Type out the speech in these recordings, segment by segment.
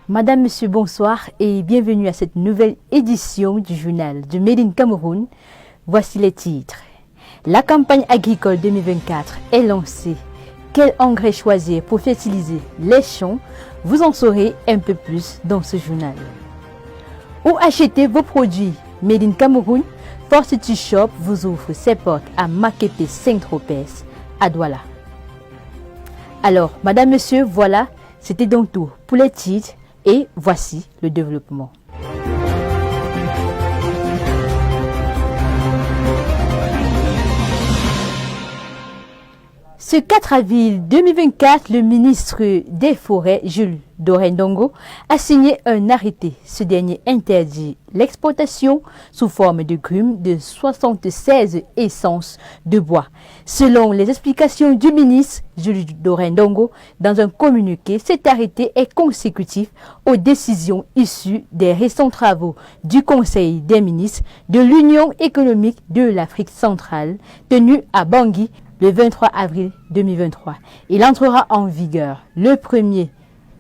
Madame, Monsieur, bonsoir et bienvenue à cette nouvelle édition du journal du Made in Cameroun. Voici les titres. La campagne agricole 2024 est lancée. Quel engrais choisir pour fertiliser les champs? Vous en saurez un peu plus dans ce journal. Où acheter vos produits Made in Cameroun? Fortitude Shop vous ouvre ses portes à Makepe Saint-Tropez, à Douala. Alors, Madame, Monsieur, voilà, c'était donc tout pour les titres. Et voici le développement. Ce 4 avril 2024, le ministre des Forêts, Jules Dorendongo, a signé un arrêté. Ce dernier interdit l'exportation sous forme de grumes de 76 essences de bois. Selon les explications du ministre Jules Dorendongo, dans un communiqué, cet arrêté est consécutif aux décisions issues des récents travaux du Conseil des ministres de l'Union économique de l'Afrique centrale, tenu à Bangui, le 23 avril 2023. Il entrera en vigueur le 1er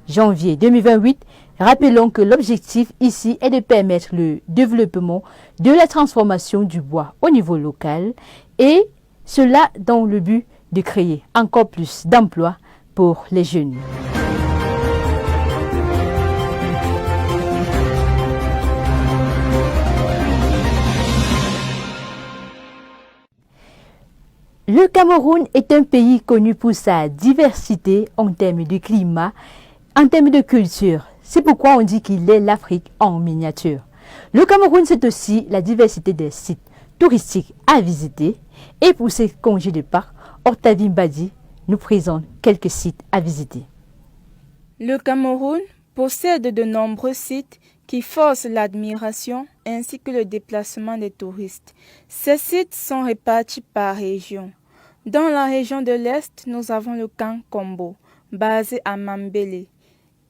janvier 2028. Rappelons que l'objectif ici est de permettre le développement de la transformation du bois au niveau local et cela dans le but de créer encore plus d'emplois pour les jeunes. Le Cameroun est un pays connu pour sa diversité en termes de climat, en termes de culture. C'est pourquoi on dit qu'il est l'Afrique en miniature. Le Cameroun, c'est aussi la diversité des sites touristiques à visiter. Et pour ces congés de Pâques, Octavie Mbadi nous présente quelques sites à visiter. Le Cameroun possède de nombreux sites qui forcent l'admiration ainsi que le déplacement des touristes. Ces sites sont répartis par région. Dans la région de l'Est, nous avons le camp Kombo, basé à Mambélé.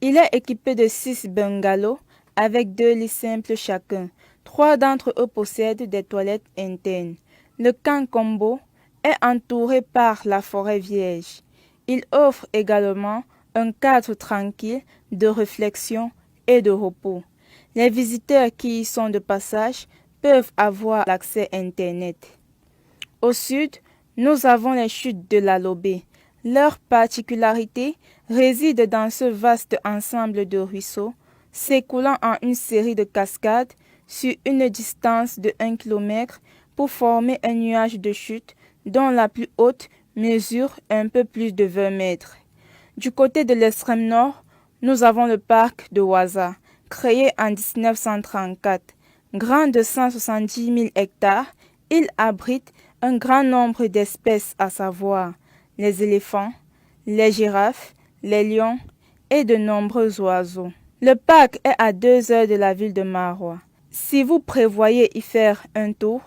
Il est équipé de 6 bungalows avec 2 lits simples chacun. 3 d'entre eux possèdent des toilettes internes. Le camp Kombo est entouré par la forêt vierge. Il offre également un cadre tranquille de réflexion et de repos. Les visiteurs qui y sont de passage peuvent avoir l'accès Internet. Au sud, nous avons les chutes de la Lobé. Leur particularité réside dans ce vaste ensemble de ruisseaux s'écoulant en une série de cascades sur une distance de 1 km pour former un nuage de chute dont la plus haute mesure un peu plus de 20 mètres. Du côté de l'extrême nord, nous avons le parc de Ouaza, créé en 1934. Grand de 170 000 hectares, il abrite un grand nombre d'espèces, à savoir les éléphants, les girafes, les lions et de nombreux oiseaux. Le parc est à 2 heures de la ville de Maroua. Si vous prévoyez y faire un tour,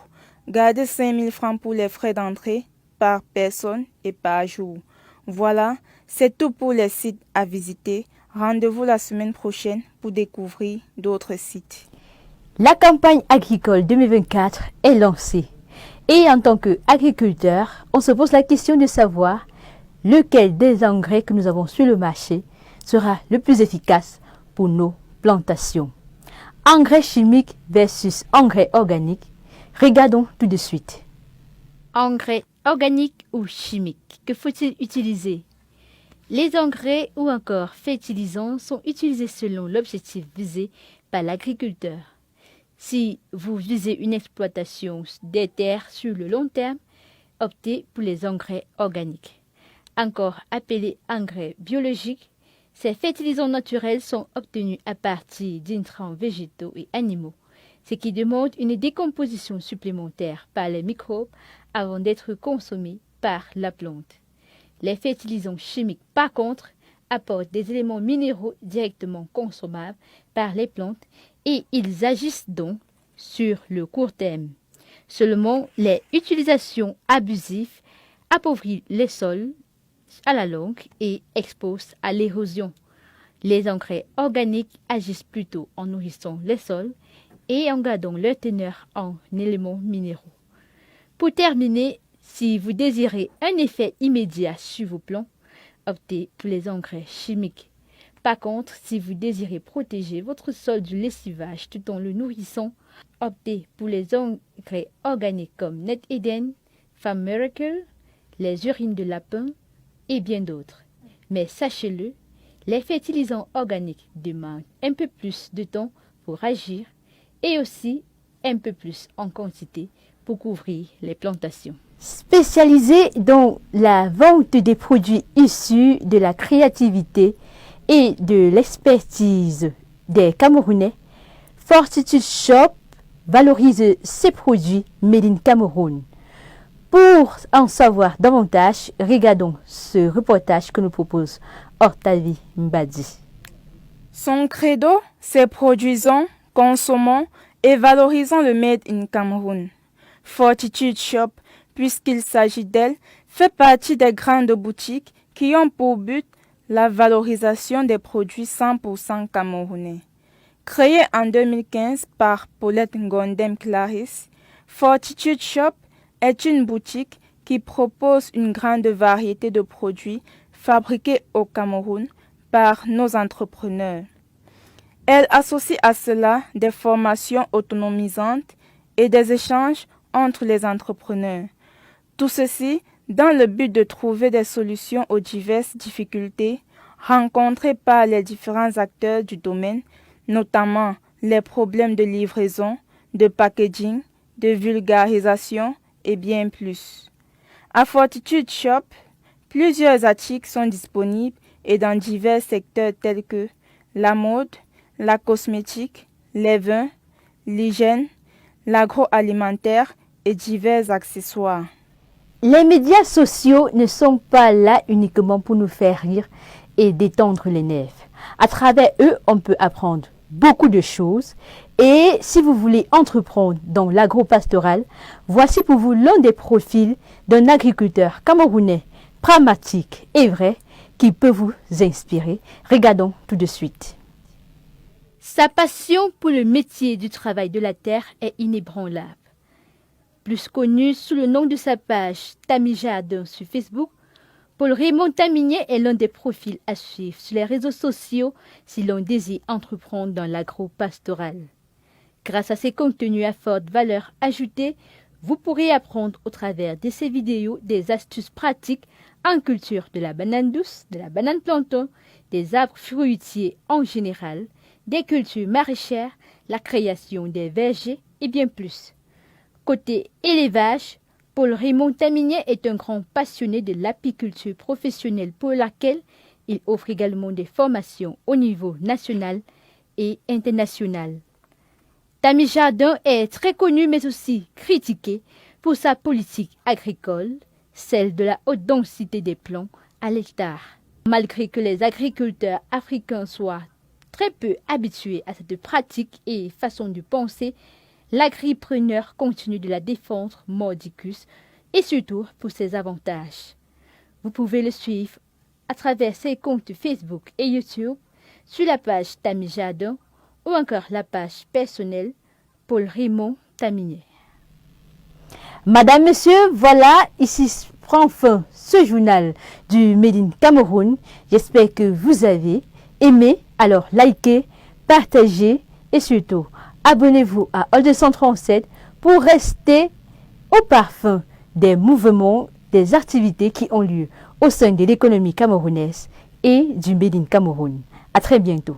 gardez 5 000 francs pour les frais d'entrée par personne et par jour. Voilà, c'est tout pour les sites à visiter. Rendez-vous la semaine prochaine pour découvrir d'autres sites. La campagne agricole 2024 est lancée. Et en tant qu'agriculteur, on se pose la question de savoir lequel des engrais que nous avons sur le marché sera le plus efficace pour nos plantations. Engrais chimiques versus engrais organiques. Regardons tout de suite. Engrais organiques ou chimiques, que faut-il utiliser? Les engrais ou encore fertilisants sont utilisés selon l'objectif visé par l'agriculteur. Si vous visez une exploitation des terres sur le long terme, optez pour les engrais organiques. Encore appelés engrais biologiques, ces fertilisants naturels sont obtenus à partir d'intrants végétaux et animaux, ce qui demande une décomposition supplémentaire par les microbes avant d'être consommés par la plante. Les fertilisants chimiques, par contre, apportent des éléments minéraux directement consommables par les plantes et ils agissent donc sur le court terme. Seulement, les utilisations abusives appauvrissent les sols à la longue et exposent à l'érosion. Les engrais organiques agissent plutôt en nourrissant les sols et en gardant leur teneur en éléments minéraux. Pour terminer, si vous désirez un effet immédiat sur vos plants, optez pour les engrais chimiques. Par contre, si vous désirez protéger votre sol du lessivage tout en le nourrissant, optez pour les engrais organiques comme Net Eden, Farm Miracle, les urines de lapin et bien d'autres. Mais sachez-le, les fertilisants organiques demandent un peu plus de temps pour agir et aussi un peu plus en quantité pour couvrir les plantations. Spécialisé dans la vente des produits issus de la créativité et de l'expertise des Camerounais, Fortitude Shop valorise ses produits made in Cameroun. Pour en savoir davantage, regardons ce reportage que nous propose Octavie Mbadi. Son credo, c'est produisons, consommons et valorisons le made in Cameroun. Fortitude Shop, puisqu'il s'agit d'elle, fait partie des grandes boutiques qui ont pour but la valorisation des produits 100% camerounais. Créée en 2015 par Paulette Ngondem Clarisse, Fortitude Shop est une boutique qui propose une grande variété de produits fabriqués au Cameroun par nos entrepreneurs. Elle associe à cela des formations autonomisantes et des échanges entre les entrepreneurs. Tout ceci dans le but de trouver des solutions aux diverses difficultés rencontrées par les différents acteurs du domaine, notamment les problèmes de livraison, de packaging, de vulgarisation et bien plus. À Fortitude Shop, plusieurs articles sont disponibles et dans divers secteurs tels que la mode, la cosmétique, les vins, l'hygiène, l'agroalimentaire et divers accessoires. Les médias sociaux ne sont pas là uniquement pour nous faire rire et détendre les nerfs. À travers eux, on peut apprendre beaucoup de choses. Et si vous voulez entreprendre dans l'agro-pastoral, voici pour vous l'un des profils d'un agriculteur camerounais pragmatique et vrai qui peut vous inspirer. Regardons tout de suite. Sa passion pour le métier du travail de la terre est inébranlable. Plus connu sous le nom de sa page Tami Jardin sur Facebook, Paul Raymond Taminier est l'un des profils à suivre sur les réseaux sociaux si l'on désire entreprendre dans l'agro-pastoral. Grâce à ses contenus à forte valeur ajoutée, vous pourrez apprendre au travers de ces vidéos des astuces pratiques en culture de la banane douce, de la banane plantain, des arbres fruitiers en général, des cultures maraîchères, la création des vergers et bien plus. Côté élevage, Paul Raymond Taminier est un grand passionné de l'apiculture professionnelle pour laquelle il offre également des formations au niveau national et international. Tami Jardin est très connu mais aussi critiqué pour sa politique agricole, celle de la haute densité des plants à l'hectare. Malgré que les agriculteurs africains soient très peu habitués à cette pratique et façon de penser, l'agripreneur continue de la défendre mordicus et surtout pour ses avantages. Vous pouvez le suivre à travers ses comptes Facebook et YouTube sur la page Tami Jardin ou encore la page personnelle Paul Raymond Taminier. Madame, Monsieur, voilà, ici prend fin ce journal du Made in Cameroun. J'espère que vous avez aimé. Alors likez, partagez et surtout abonnez-vous à All 237 pour rester au parfum des mouvements, des activités qui ont lieu au sein de l'économie camerounaise et du Made in Cameroun. À très bientôt.